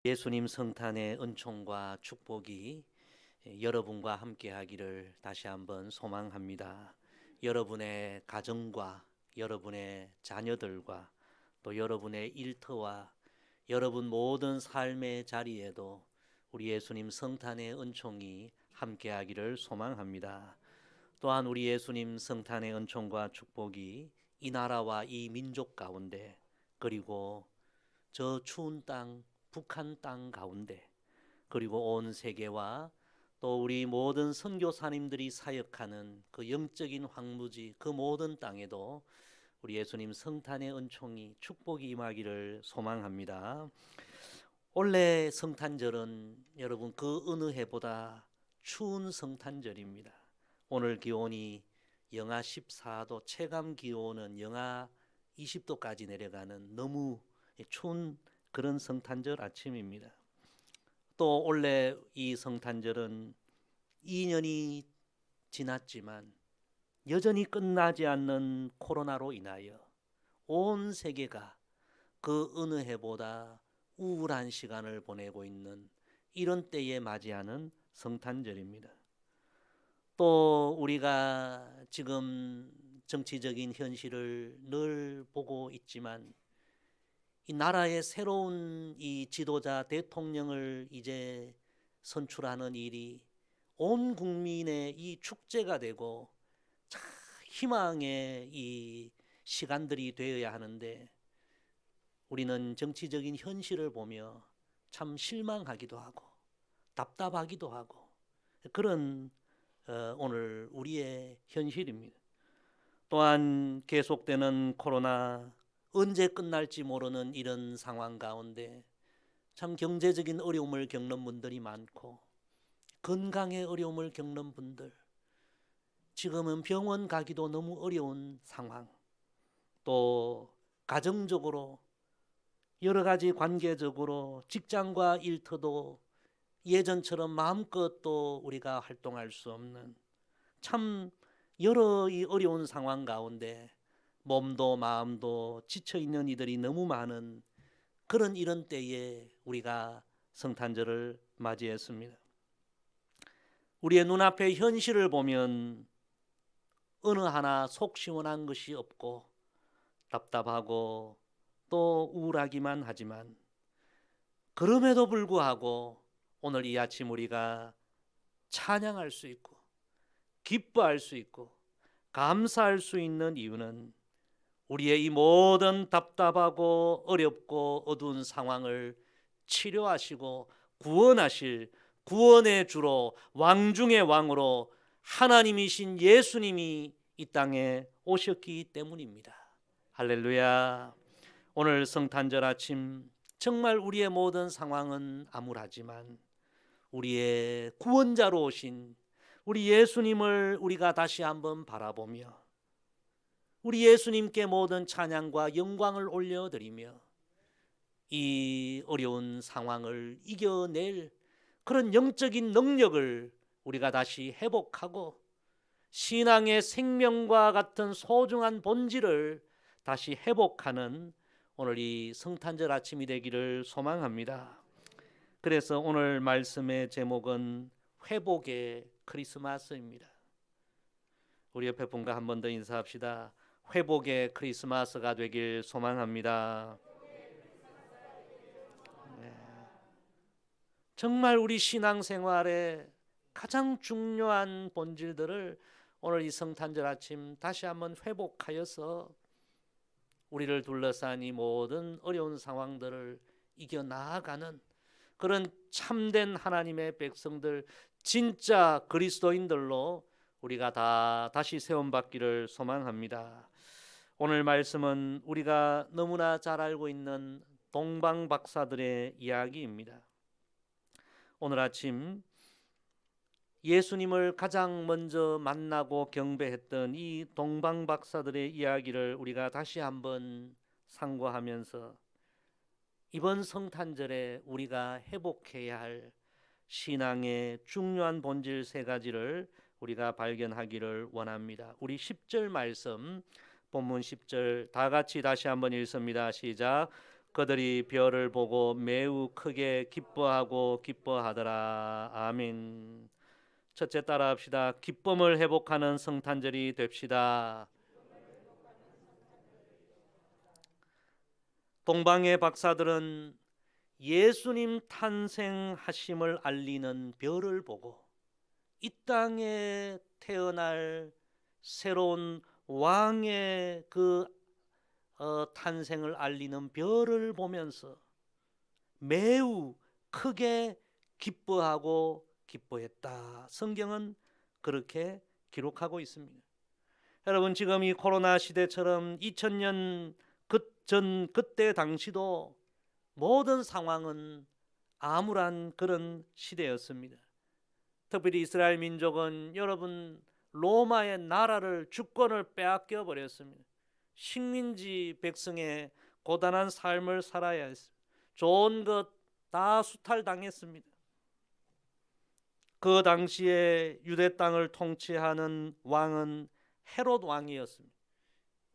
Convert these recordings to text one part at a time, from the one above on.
예수님 성탄의 은총과 축복이 여러분과 함께하기를 다시 한번 소망합니다. 여러분의 가정과 여러분의 자녀들과 또 여러분의 일터와 여러분 모든 삶의 자리에도 우리 예수님 성탄의 은총이 함께하기를 소망합니다. 또한 우리 예수님 성탄의 은총과 축복이 이 나라와 이 민족 가운데, 그리고 저 추운 땅 북한 땅 가운데, 그리고 온 세계와 또 우리 모든 선교사님들이 사역하는 그 영적인 황무지 그 모든 땅에도 우리 예수님 성탄의 은총이 축복이 임하기를 소망합니다. 올해 성탄절은 여러분 그 어느 해보다 추운 성탄절입니다. 오늘 기온이 영하 14도, 체감 기온은 영하 20도까지 내려가는 너무 추운 그런 성탄절 아침입니다. 또 원래 이 성탄절은 2년이 지났지만 여전히 끝나지 않는 코로나로 인하여 온 세계가 그 어느 해보다 우울한 시간을 보내고 있는 이런 때에 맞이하는 성탄절입니다. 또 우리가 지금 정치적인 현실을 늘 보고 있지만 이 나라의 새로운 이 지도자 대통령을 이제 선출하는 일이 온 국민의 이 축제가 되고 희망의 이 시간들이 되어야 하는데, 우리는 정치적인 현실을 보며 참 실망하기도 하고 답답하기도 하고 그런 오늘 우리의 현실입니다. 또한 계속되는 코로나, 언제 끝날지 모르는 이런 상황 가운데 참 경제적인 어려움을 겪는 분들이 많고 건강의 어려움을 겪는 분들, 지금은 병원 가기도 너무 어려운 상황, 또 가정적으로 여러 가지 관계적으로 직장과 일터도 예전처럼 마음껏 또 우리가 활동할 수 없는 참 여러 이 어려운 상황 가운데 몸도 마음도 지쳐 있는 이들이 너무 많은 그런 이런 때에 우리가 성탄절을 맞이했습니다. 우리의 눈앞의 현실을 보면 어느 하나 속 시원한 것이 없고 답답하고 또 우울하기만 하지만, 그럼에도 불구하고 오늘 이 아침 우리가 찬양할 수 있고 기뻐할 수 있고 감사할 수 있는 이유는 우리의 이 모든 답답하고 어렵고 어두운 상황을 치료하시고 구원하실 구원의 주로 왕 중의 왕으로 하나님이신 예수님이 이 땅에 오셨기 때문입니다. 할렐루야. 오늘 성탄절 아침 정말 우리의 모든 상황은 암울하지만 우리의 구원자로 오신 우리 예수님을 우리가 다시 한번 바라보며 우리 예수님께 모든 찬양과 영광을 올려드리며 이 어려운 상황을 이겨낼 그런 영적인 능력을 우리가 다시 회복하고 신앙의 생명과 같은 소중한 본질을 다시 회복하는 오늘 이 성탄절 아침이 되기를 소망합니다. 그래서 오늘 말씀의 제목은 회복의 크리스마스입니다. 우리 옆에 분과 한 번 더 인사합시다. 회복의 크리스마스가 되길 소망합니다. 네. 정말 우리 신앙생활의 가장 중요한 본질들을 오늘 이 성탄절 아침 다시 한번 회복하여서 우리를 둘러싼 이 모든 어려운 상황들을 이겨나가는 그런 참된 하나님의 백성들, 진짜 그리스도인들로 우리가 다 다시 세움받기를 소망합니다. 오늘 말씀은 우리가 너무나 잘 알고 있는 동방 박사들의 이야기입니다. 오늘 아침 예수님을 가장 먼저 만나고 경배했던 이 동방 박사들의 이야기를 우리가 다시 한번 상고하면서 이번 성탄절에 우리가 회복해야 할 신앙의 중요한 본질 세 가지를 우리가 발견하기를 원합니다. 우리 10절 말씀, 본문 10절 다 같이 다시 한번 읽습니다. 시작. 그들이 별을 보고 매우 크게 기뻐하고 기뻐하더라. 아멘. 첫째 따라합시다. 기쁨을 회복하는 성탄절이 됩시다. 동방의 박사들은 예수님 탄생하심을 알리는 별을 보고 이 땅에 태어날 새로운 왕의 탄생을 알리는 별을 보면서 매우 크게 기뻐하고 기뻐했다. 성경은 그렇게 기록하고 있습니다. 여러분, 지금 이 코로나 시대처럼 2000년 그때 당시도 모든 상황은 암울한 그런 시대였습니다. 특별히 이스라엘 민족은 여러분 로마의 나라를 주권을 빼앗겨 버렸습니다. 식민지 백성의 고단한 삶을 살아야 했습니다. 좋은 것 다 수탈당했습니다. 그 당시에 유대 땅을 통치하는 왕은 헤롯 왕이었습니다.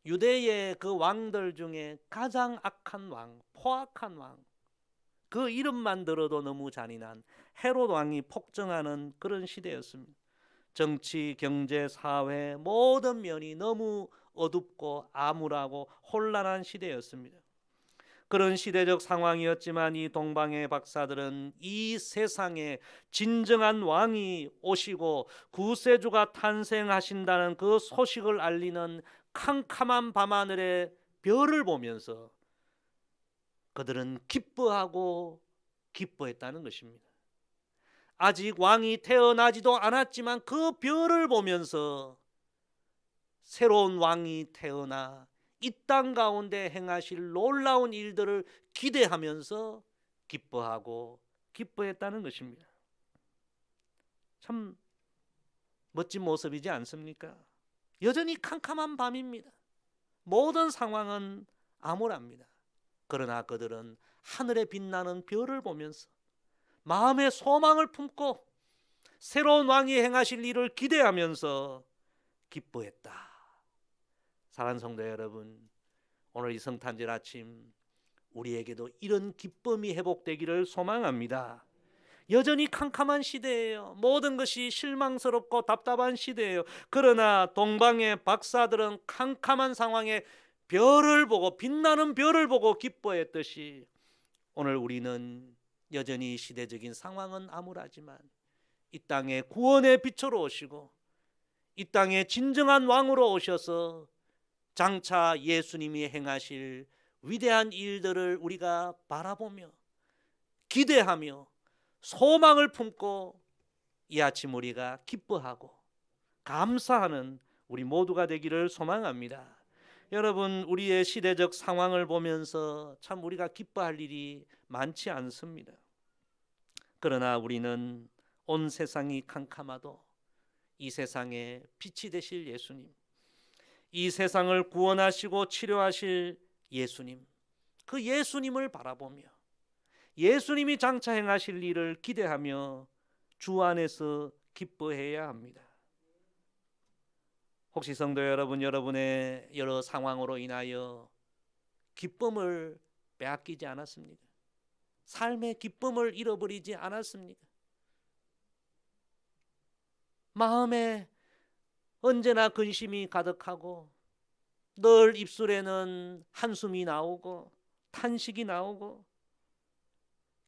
유대의 그 왕들 중에 가장 악한 왕, 포악한 왕, 그 이름만 들어도 너무 잔인한 헤롯 왕이 폭정하는 그런 시대였습니다. 정치, 경제, 사회 모든 면이 너무 어둡고 암울하고 혼란한 시대였습니다. 그런 시대적 상황이었지만 이 동방의 박사들은 이 세상에 진정한 왕이 오시고 구세주가 탄생하신다는 그 소식을 알리는 캄캄한 밤하늘의 별을 보면서 그들은 기뻐하고 기뻐했다는 것입니다. 아직 왕이 태어나지도 않았지만 그 별을 보면서 새로운 왕이 태어나 이 땅 가운데 행하실 놀라운 일들을 기대하면서 기뻐하고 기뻐했다는 것입니다. 참 멋진 모습이지 않습니까? 여전히 캄캄한 밤입니다. 모든 상황은 암울합니다. 그러나 그들은 하늘에 빛나는 별을 보면서 마음의 소망을 품고 새로운 왕이 행하실 일을 기대하면서 기뻐했다. 사랑하는 성도 여러분, 오늘 이 성탄절 아침 우리에게도 이런 기쁨이 회복되기를 소망합니다. 여전히 캄캄한 시대예요. 모든 것이 실망스럽고 답답한 시대예요. 그러나 동방의 박사들은 캄캄한 상황에 별을 보고 빛나는 별을 보고 기뻐했듯이 오늘 우리는 여전히 시대적인 상황은 암울하지만 이 땅에 구원의 빛으로 오시고 이 땅에 진정한 왕으로 오셔서 장차 예수님이 행하실 위대한 일들을 우리가 바라보며 기대하며 소망을 품고 이 아침 우리가 기뻐하고 감사하는 우리 모두가 되기를 소망합니다. 여러분, 우리의 시대적 상황을 보면서 참 우리가 기뻐할 일이 많지 않습니다. 그러나 우리는 온 세상이 캄캄하도 이 세상에 빛이 되실 예수님, 이 세상을 구원하시고 치료하실 예수님, 그 예수님을 바라보며 예수님이 장차 행하실 일을 기대하며 주 안에서 기뻐해야 합니다. 혹시 성도 여러분, 여러분의 여러 상황으로 인하여 기쁨을 빼앗기지 않았습니까? 삶의 기쁨을 잃어버리지 않았습니까? 마음에 언제나 근심이 가득하고 늘 입술에는 한숨이 나오고 탄식이 나오고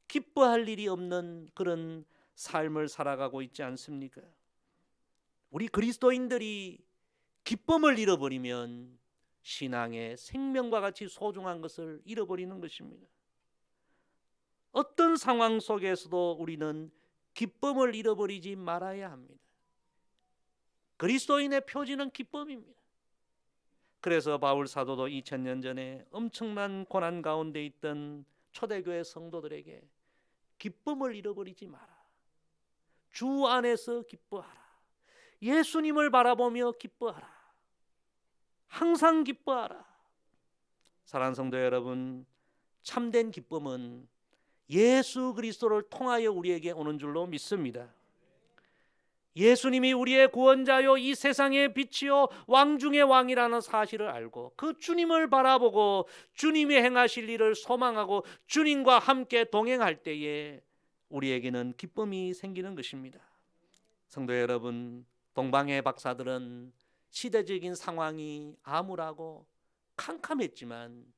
기뻐할 일이 없는 그런 삶을 살아가고 있지 않습니까? 우리 그리스도인들이 기쁨을 잃어버리면 신앙의 생명과 같이 소중한 것을 잃어버리는 것입니다. 어떤 상황 속에서도 우리는 기쁨을 잃어버리지 말아야 합니다. 그리스도인의 표지는 기쁨입니다. 그래서 바울 사도도 2000년 전에 엄청난 고난 가운데 있던 초대교회 성도들에게 기쁨을 잃어버리지 마라. 주 안에서 기뻐하라. 예수님을 바라보며 기뻐하라. 항상 기뻐하라. 사랑하는 성도 여러분, 참된 기쁨은 예수 그리스도를 통하여 우리에게 오는 줄로 믿습니다. 예수님이 우리의 구원자요 이 세상의 빛이요 왕 중의 왕이라는 사실을 알고 그 주님을 바라보고 주님이 행하실 일을 소망하고 주님과 함께 동행할 때에 우리에게는 기쁨이 생기는 것입니다. 성도 여러분, 동방의 박사들은 시대적인 상황이 암울하고 캄캄했지만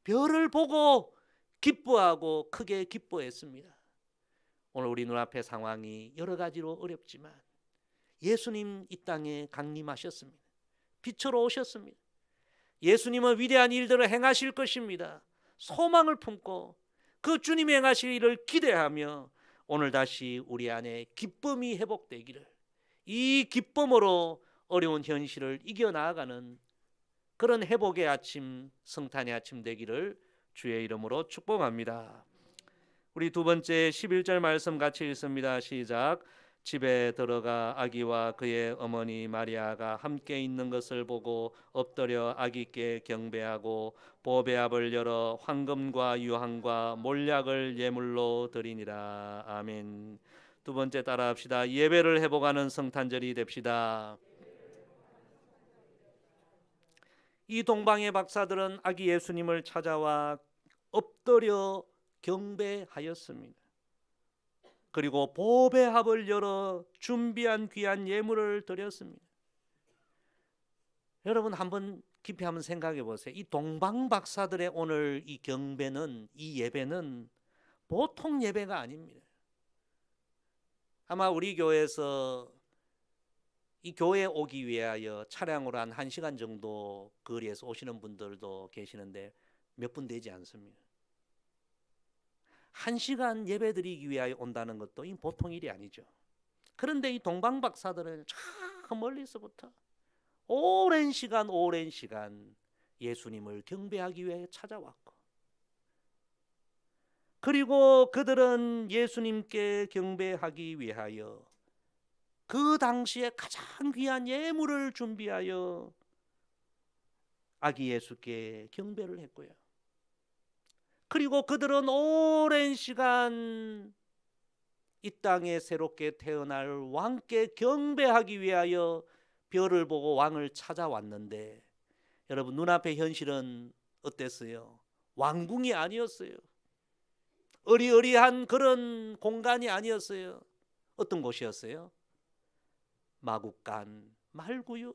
별을 보고 기뻐하고 크게 기뻐했습니다. 오늘 우리 눈앞의 상황이 여러 가지로 어렵지만 예수님 이 땅에 강림하셨습니다. 빛으로 오셨습니다. 예수님은 위대한 일들을 행하실 것입니다. 소망을 품고 그 주님이 행하실 일을 기대하며 오늘 다시 우리 안에 기쁨이 회복되기를, 이 기쁨으로 어려운 현실을 이겨나가는 그런 회복의 아침, 성탄의 아침 되기를 주의 이름으로 축복합니다. 우리 두 번째 11절 말씀 같이 읽습니다. 시작. 집에 들어가 아기와 그의 어머니 마리아가 함께 있는 것을 보고 엎드려 아기께 경배하고 보배압을 열어 황금과 유황과 몰약을 예물로 드리니라. 아멘. 두 번째 따라합시다. 예배를 회복하는 성탄절이 됩시다. 이 동방의 박사들은 아기 예수님을 찾아와 엎드려 경배하였습니다. 그리고 보배합을 열어 준비한 귀한 예물을 드렸습니다. 여러분 한번 깊이 한번 생각해 보세요. 이 동방 박사들의 오늘 이 경배는, 이 예배는 보통 예배가 아닙니다. 아마 우리 교회에서 이 교회에 오기 위하여 차량으로 한 1시간 정도 거리에서 오시는 분들도 계시는데 몇 분 되지 않습니다. 1시간 예배 드리기 위하여 온다는 것도 보통 일이 아니죠. 그런데 이 동방 박사들은 저 멀리서부터 오랜 시간 예수님을 경배하기 위해 찾아왔고, 그리고 그들은 예수님께 경배하기 위하여 그 당시에 가장 귀한 예물을 준비하여 아기 예수께 경배를 했고요. 그리고 그들은 오랜 시간 이 땅에 새롭게 태어날 왕께 경배하기 위하여 별을 보고 왕을 찾아왔는데, 여러분 눈앞의 현실은 어땠어요? 왕궁이 아니었어요. 어리어리한 그런 공간이 아니었어요. 어떤 곳이었어요? 마국간, 말고요.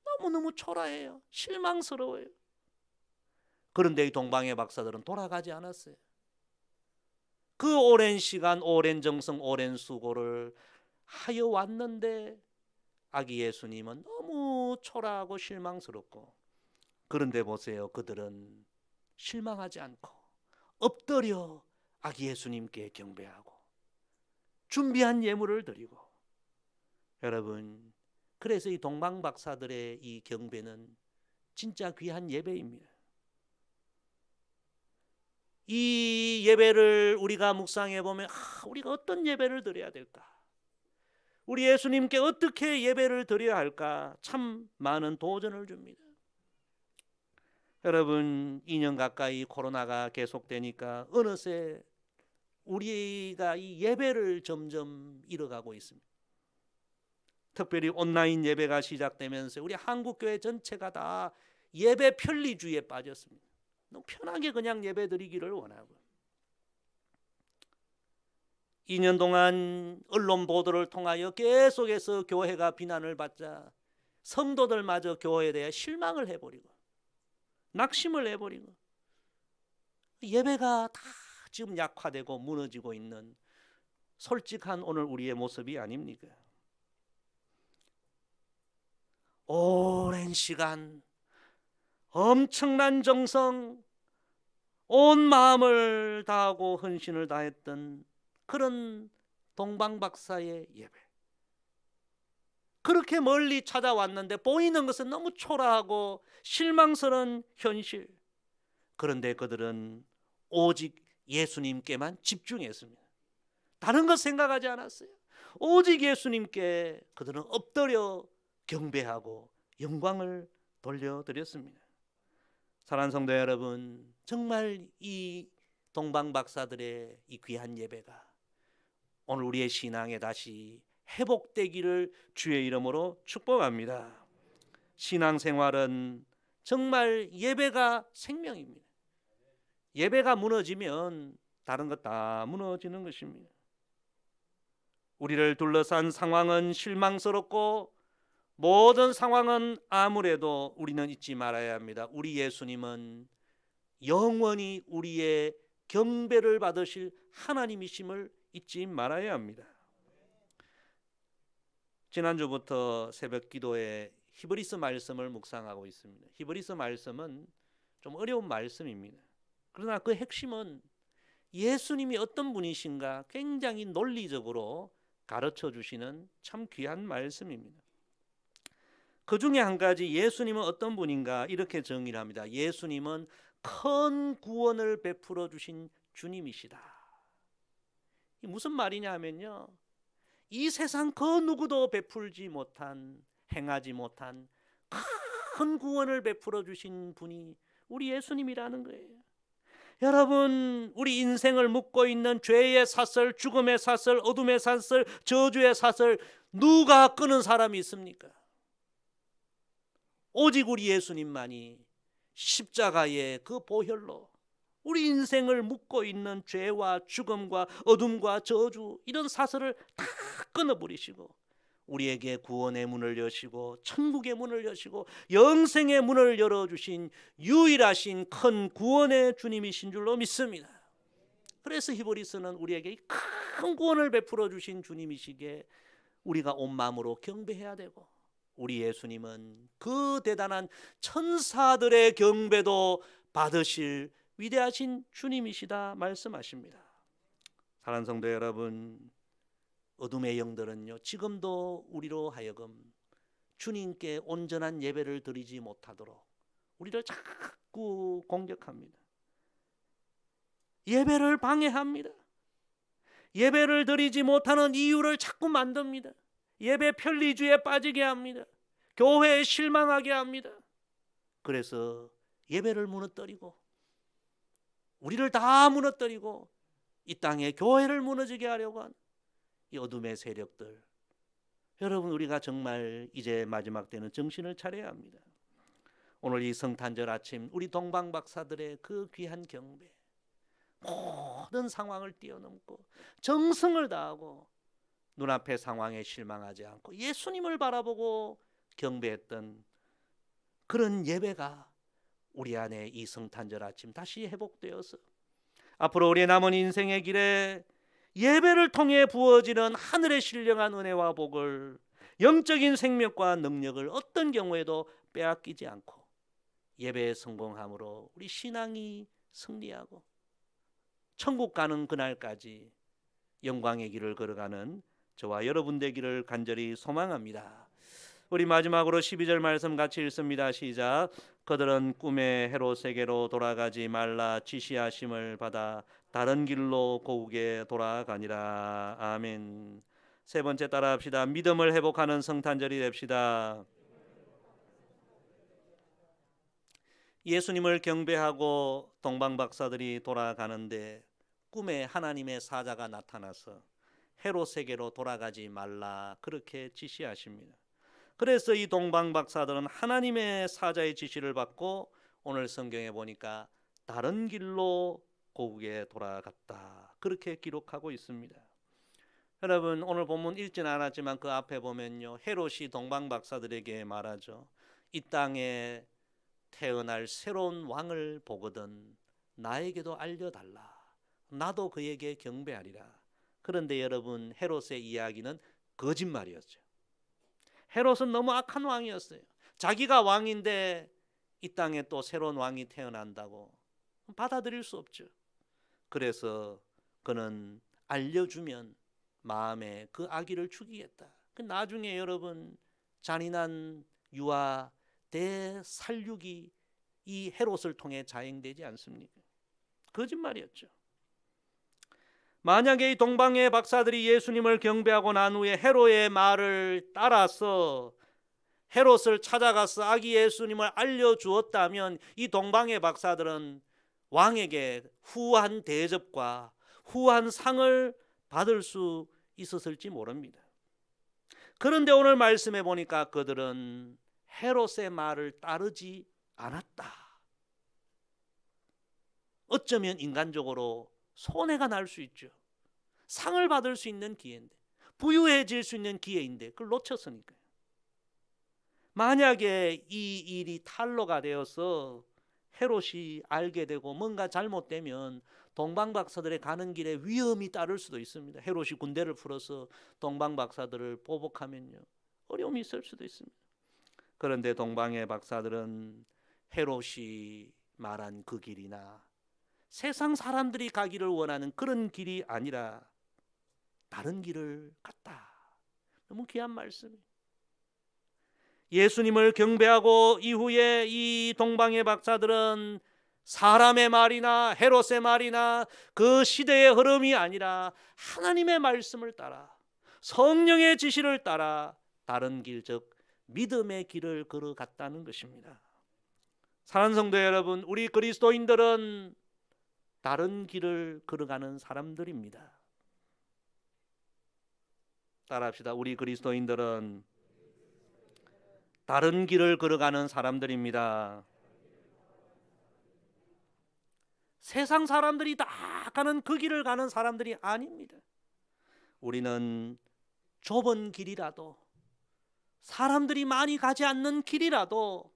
너무너무 초라해요. 실망스러워요. 그런데 이 동방의 박사들은 돌아가지 않았어요. 그 오랜 시간, 오랜 정성, 오랜 수고를 하여 왔는데 아기 예수님은 너무 초라하고 실망스럽고, 그런데 보세요. 그들은 실망하지 않고 엎드려 아기 예수님께 경배하고 준비한 예물을 드리고, 여러분 그래서 이 동방 박사들의 이 경배는 진짜 귀한 예배입니다. 이 예배를 우리가 묵상해 보면 우리가 어떤 예배를 드려야 될까? 우리 예수님께 어떻게 예배를 드려야 할까? 참 많은 도전을 줍니다. 여러분 2년 가까이 코로나가 계속되니까 어느새 우리가 이 예배를 점점 잃어가고 있습니다. 특별히 온라인 예배가 시작되면서 우리 한국교회 전체가 다 예배 편리주의에 빠졌습니다. 너무 편하게 그냥 예배 드리기를 원하고, 2년 동안 언론 보도를 통하여 계속해서 교회가 비난을 받자 성도들마저 교회에 대해 실망을 해버리고 낙심을 해버리고 예배가 다 지금 약화되고 무너지고 있는 솔직한 오늘 우리의 모습이 아닙니까? 오랜 시간 엄청난 정성, 온 마음을 다하고 헌신을 다했던 그런 동방 박사의 예배, 그렇게 멀리 찾아왔는데 보이는 것은 너무 초라하고 실망스러운 현실. 그런데 그들은 오직 예수님께만 집중했습니다. 다른 것 생각하지 않았어요. 오직 예수님께 그들은 엎드려 경배하고 영광을 돌려드렸습니다. 사랑하는 성도 여러분, 정말 이 동방 박사들의 이 귀한 예배가 오늘 우리의 신앙에 다시 회복되기를 주의 이름으로 축복합니다. 신앙생활은 정말 예배가 생명입니다. 예배가 무너지면 다른 것 다 무너지는 것입니다. 우리를 둘러싼 상황은 실망스럽고 모든 상황은 아무래도 우리는 잊지 말아야 합니다. 우리 예수님은 영원히 우리의 경배를 받으실 하나님이심을 잊지 말아야 합니다. 지난주부터 새벽 기도에 히브리서 말씀을 묵상하고 있습니다. 히브리서 말씀은 좀 어려운 말씀입니다. 그러나 그 핵심은 예수님이 어떤 분이신가 굉장히 논리적으로 가르쳐 주시는 참 귀한 말씀입니다. 그 중에 한 가지 예수님은 어떤 분인가 이렇게 정의를 합니다. 예수님은 큰 구원을 베풀어 주신 주님이시다. 무슨 말이냐 하면요, 이 세상 그 누구도 베풀지 못한, 행하지 못한 큰 구원을 베풀어 주신 분이 우리 예수님이라는 거예요. 여러분, 우리 인생을 묶고 있는 죄의 사슬, 죽음의 사슬, 어둠의 사슬, 저주의 사슬 누가 끄는 사람이 있습니까? 오직 우리 예수님만이 십자가의 그 보혈로 우리 인생을 묶고 있는 죄와 죽음과 어둠과 저주 이런 사슬을 다 끊어버리시고 우리에게 구원의 문을 여시고 천국의 문을 여시고 영생의 문을 열어주신 유일하신 큰 구원의 주님이신 줄로 믿습니다. 그래서 히브리서는 우리에게 큰 구원을 베풀어 주신 주님이시기에 우리가 온 마음으로 경배해야 되고 우리 예수님은 그 대단한 천사들의 경배도 받으실 위대하신 주님이시다 말씀하십니다. 사랑하는 성도 여러분, 어둠의 영들은요 지금도 우리로 하여금 주님께 온전한 예배를 드리지 못하도록 우리를 자꾸 공격합니다. 예배를 방해합니다. 예배를 드리지 못하는 이유를 자꾸 만듭니다. 예배 편리주의에 빠지게 합니다. 교회에 실망하게 합니다. 그래서 예배를 무너뜨리고 우리를 다 무너뜨리고 이 땅에 교회를 무너지게 하려고 하는 이 어둠의 세력들, 여러분 우리가 정말 이제 마지막 때는 정신을 차려야 합니다. 오늘 이 성탄절 아침 우리 동방 박사들의 그 귀한 경배, 모든 상황을 뛰어넘고 정성을 다하고 눈앞의 상황에 실망하지 않고 예수님을 바라보고 경배했던 그런 예배가 우리 안에 이 성탄절 아침 다시 회복되어서 앞으로 우리 남은 인생의 길에 예배를 통해 부어지는 하늘의 신령한 은혜와 복을, 영적인 생명과 능력을 어떤 경우에도 빼앗기지 않고 예배에 성공함으로 우리 신앙이 승리하고 천국 가는 그날까지 영광의 길을 걸어가는 저와 여러분 되기를 간절히 소망합니다. 우리 마지막으로 12절 말씀 같이 읽습니다. 시작. 그들은 꿈의 헤롯에게로 돌아가지 말라 지시하심을 받아 다른 길로 고국에 돌아가니라. 아멘. 세 번째 따라합시다. 믿음을 회복하는 성탄절이 됩시다. 예수님을 경배하고 동방 박사들이 돌아가는데 꿈에 하나님의 사자가 나타나서 헤롯에게로 돌아가지 말라 그렇게 지시하십니다. 그래서 이 동방 박사들은 하나님의 사자의 지시를 받고 오늘 성경에 보니까 다른 길로 고국에 돌아갔다 그렇게 기록하고 있습니다. 여러분 오늘 본문 읽지는 않았지만 그 앞에 보면요 헤롯이 동방 박사들에게 말하죠. 이 땅에 태어날 새로운 왕을 보거든 나에게도 알려달라. 나도 그에게 경배하리라. 그런데 여러분 헤롯의 이야기는 거짓말이었죠. 헤롯은 너무 악한 왕이었어요. 자기가 왕인데 이 땅에 또 새로운 왕이 태어난다고 받아들일 수 없죠. 그래서 그는 알려주면 마음에 그 아기를 죽이겠다. 나중에 여러분 잔인한 유아 대살육이 이 헤롯을 통해 자행되지 않습니까? 거짓말이었죠. 만약에 이 동방의 박사들이 예수님을 경배하고 난 후에 헤롯의 말을 따라서 헤롯을 찾아가서 아기 예수님을 알려주었다면 이 동방의 박사들은 왕에게 후한 대접과 후한 상을 받을 수 있었을지 모릅니다. 그런데 오늘 말씀해 보니까 그들은 헤롯의 말을 따르지 않았다. 어쩌면 인간적으로 손해가 날 수 있죠. 상을 받을 수 있는 기회인데, 부유해질 수 있는 기회인데 그걸 놓쳤으니까요. 만약에 이 일이 탄로가 되어서 헤롯이 알게 되고 뭔가 잘못되면 동방박사들의 가는 길에 위험이 따를 수도 있습니다. 헤롯이 군대를 풀어서 동방박사들을 보복하면요, 어려움이 있을 수도 있습니다. 그런데 동방의 박사들은 헤롯이 말한 그 길이나 세상 사람들이 가기를 원하는 그런 길이 아니라 다른 길을 갔다. 너무 귀한 말씀이에요. 예수님을 경배하고 이후에 이 동방의 박사들은 사람의 말이나 헤롯의 말이나 그 시대의 흐름이 아니라 하나님의 말씀을 따라 성령의 지시를 따라 다른 길, 즉 믿음의 길을 걸어갔다는 것입니다. 사랑하는 성도 여러분, 우리 그리스도인들은 다른 길을 걸어가는 사람들입니다. 따라합시다. 우리 그리스도인들은 다른 길을 걸어가는 사람들입니다. 세상 사람들이 다 가는 그 길을 가는 사람들이 아닙니다. 우리는 좁은 길이라도, 사람들이 많이 가지 않는 길이라도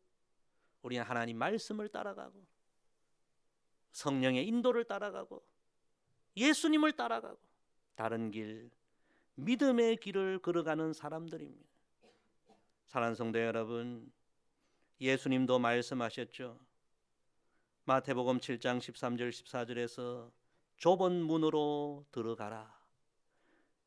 우리는 하나님 말씀을 따라가고 성령의 인도를 따라가고 예수님을 따라가고 다른 길, 믿음의 길을 걸어가는 사람들입니다. 사랑하는 성도 여러분, 예수님도 말씀하셨죠. 마태복음 7장 13절 14절에서 좁은 문으로 들어가라.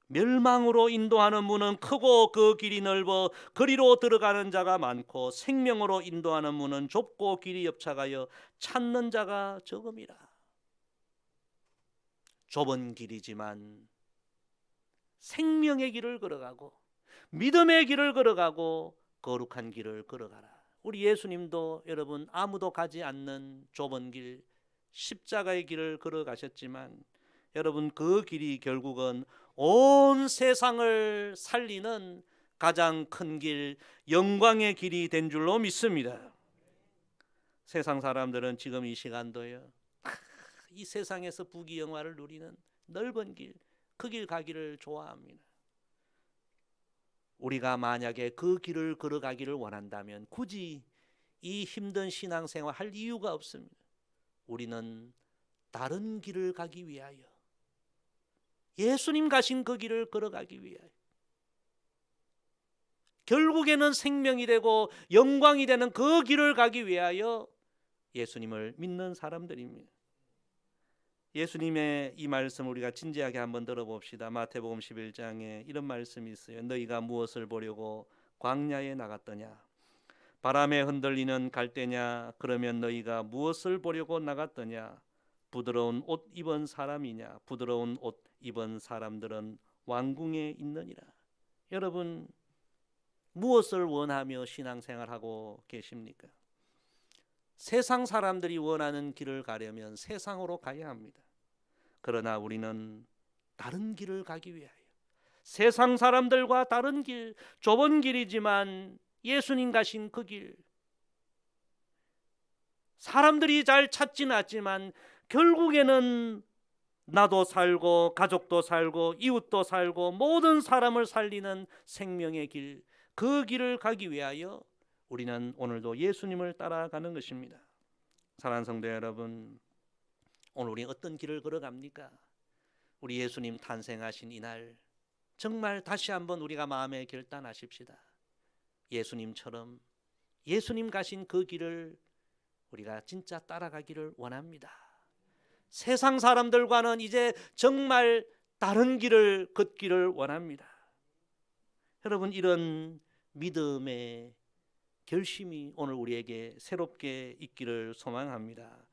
멸망으로 인도하는 문은 크고 그 길이 넓어 그리로 들어가는 자가 많고 생명으로 인도하는 문은 좁고 길이 협착하여 찾는 자가 적음이라. 좁은 길이지만 생명의 길을 걸어가고 믿음의 길을 걸어가고 거룩한 길을 걸어가라. 우리 예수님도 여러분 아무도 가지 않는 좁은 길, 십자가의 길을 걸어가셨지만 여러분 그 길이 결국은 온 세상을 살리는 가장 큰 길, 영광의 길이 된 줄로 믿습니다. 세상 사람들은 지금 이 시간도요, 이 세상에서 부귀영화를 누리는 넓은 길, 그 길 가기를 좋아합니다. 우리가 만약에 그 길을 걸어가기를 원한다면 굳이 이 힘든 신앙생활 할 이유가 없습니다. 우리는 다른 길을 가기 위하여, 예수님 가신 그 길을 걸어가기 위하여, 결국에는 생명이 되고 영광이 되는 그 길을 가기 위하여 예수님을 믿는 사람들입니다. 예수님의 이 말씀 우리가 진지하게 한번 들어봅시다. 마태복음 11장에 이런 말씀이 있어요. 너희가 무엇을 보려고 광야에 나갔더냐? 바람에 흔들리는 갈대냐? 그러면 너희가 무엇을 보려고 나갔더냐? 부드러운 옷 입은 사람이냐? 부드러운 옷 입은 사람들은 왕궁에 있느니라. 여러분 무엇을 원하며 신앙생활하고 계십니까? 세상 사람들이 원하는 길을 가려면 세상으로 가야 합니다. 그러나 우리는 다른 길을 가기 위하여 세상 사람들과 다른 길, 좁은 길이지만 예수님 가신 그 길, 사람들이 잘 찾지는 않지만 결국에는 나도 살고 가족도 살고 이웃도 살고 모든 사람을 살리는 생명의 길, 그 길을 가기 위하여 우리는 오늘도 예수님을 따라가는 것입니다. 사랑하는 성도 여러분, 오늘 우리 어떤 길을 걸어갑니까? 우리 예수님 탄생하신 이날 정말 다시 한번 우리가 마음에 결단하십시다. 예수님처럼 예수님 가신 그 길을 우리가 진짜 따라가기를 원합니다. 세상 사람들과는 이제 정말 다른 길을 걷기를 원합니다. 여러분 이런 믿음의 결심이 오늘 우리에게 새롭게 있기를 소망합니다.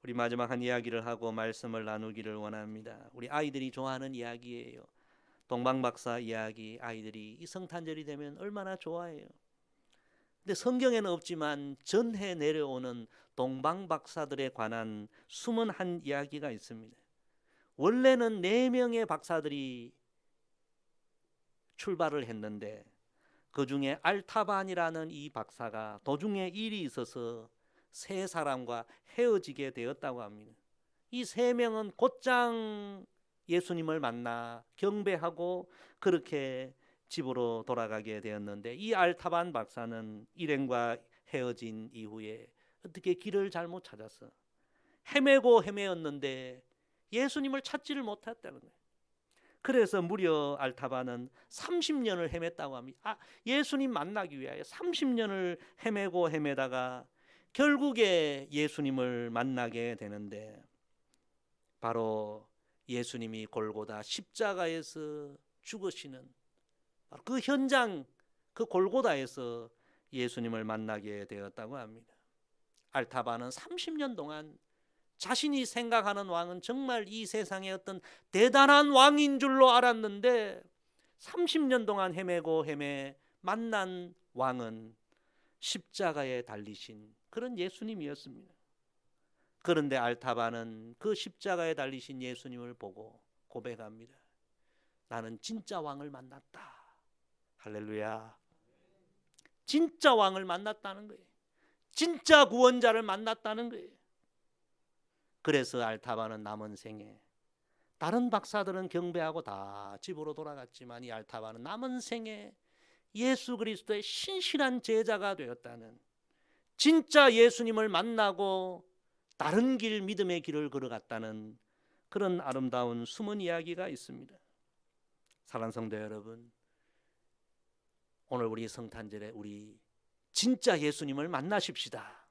우리 마지막 한 이야기를 하고 말씀을 나누기를 원합니다. 우리 아이들이 좋아하는 이야기예요. 동방박사 이야기. 아이들이 이 성탄절이 되면 얼마나 좋아해요. 근데 성경에는 없지만 전해 내려오는 동방 박사들에 관한 숨은 한 이야기가 있습니다. 원래는 4명의 박사들이 출발을 했는데 그 중에 알타반이라는 이 박사가 도중에 일이 있어서 3사람과 헤어지게 되었다고 합니다. 이 3명은 곧장 예수님을 만나 경배하고 그렇게 집으로 돌아가게 되었는데 이 알타반 박사는 일행과 헤어진 이후에 어떻게 길을 잘못 찾아서 헤매고 헤매었는데 예수님을 찾지를 못했다는 거예요. 그래서 무려 알타반은 30년을 헤맸다고 합니다. 예수님 만나기 위하여 30년을 헤매고 헤매다가 결국에 예수님을 만나게 되는데 바로 예수님이 골고다 십자가에서 죽으시는 그 현장, 그 골고다에서 예수님을 만나게 되었다고 합니다. 알타반은 30년 동안 자신이 생각하는 왕은 정말 이 세상의 어떤 대단한 왕인 줄로 알았는데 30년 동안 헤매고 헤매 만난 왕은 십자가에 달리신 그런 예수님이었습니다. 그런데 알타반은 그 십자가에 달리신 예수님을 보고 고백합니다. 나는 진짜 왕을 만났다. 할렐루야. 진짜 왕을 만났다는 거예요. 진짜 구원자를 만났다는 거예요. 그래서 알타반은 남은 생에, 다른 박사들은 경배하고 다 집으로 돌아갔지만 이 알타반은 남은 생에 예수 그리스도의 신실한 제자가 되었다는, 진짜 예수님을 만나고 다른 길, 믿음의 길을 걸어갔다는 그런 아름다운 숨은 이야기가 있습니다. 사랑하는 성도 여러분, 오늘 우리 성탄절에 우리 진짜 예수님을 만나십시다.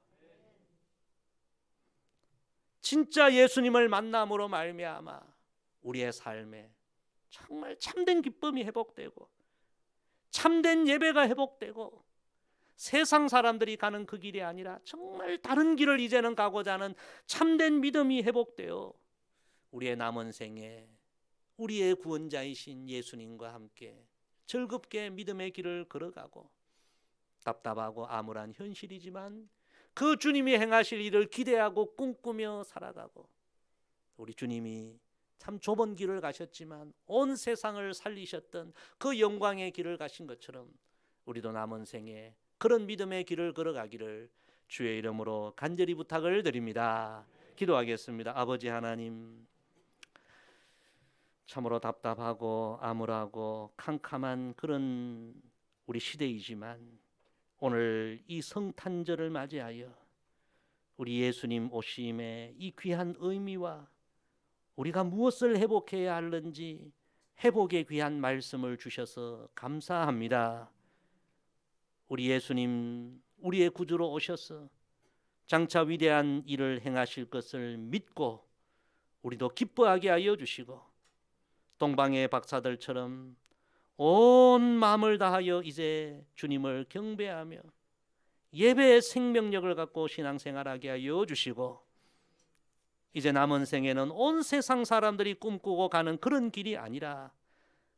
진짜 예수님을 만남으로 말미암아 우리의 삶에 정말 참된 기쁨이 회복되고 참된 예배가 회복되고 세상 사람들이 가는 그 길이 아니라 정말 다른 길을 이제는 가고자 하는 참된 믿음이 회복되어 우리의 남은 생에 우리의 구원자이신 예수님과 함께 즐겁게 믿음의 길을 걸어가고 답답하고 암울한 현실이지만 그 주님이 행하실 일을 기대하고 꿈꾸며 살아가고, 우리 주님이 참 좁은 길을 가셨지만 온 세상을 살리셨던 그 영광의 길을 가신 것처럼 우리도 남은 생에 그런 믿음의 길을 걸어가기를 주의 이름으로 간절히 부탁을 드립니다. 기도하겠습니다. 아버지 하나님, 참으로 답답하고 암울하고 캄캄한 그런 우리 시대이지만 오늘 이 성탄절을 맞이하여 우리 예수님 오심의 이 귀한 의미와 우리가 무엇을 회복해야 하는지 회복의 귀한 말씀을 주셔서 감사합니다. 우리 예수님 우리의 구주로 오셔서 장차 위대한 일을 행하실 것을 믿고 우리도 기뻐하게 하여 주시고 동방의 박사들처럼 온 마음을 다하여 이제 주님을 경배하며 예배의 생명력을 갖고 신앙생활하게 하여 주시고 이제 남은 생에는 온 세상 사람들이 꿈꾸고 가는 그런 길이 아니라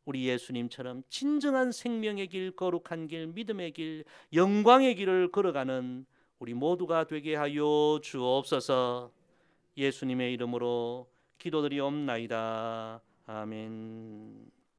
우리 예수님처럼 진정한 생명의 길, 거룩한 길, 믿음의 길, 영광의 길을 걸어가는 우리 모두가 되게 하여 주옵소서. 예수님의 이름으로 기도드리옵나이다. 아멘.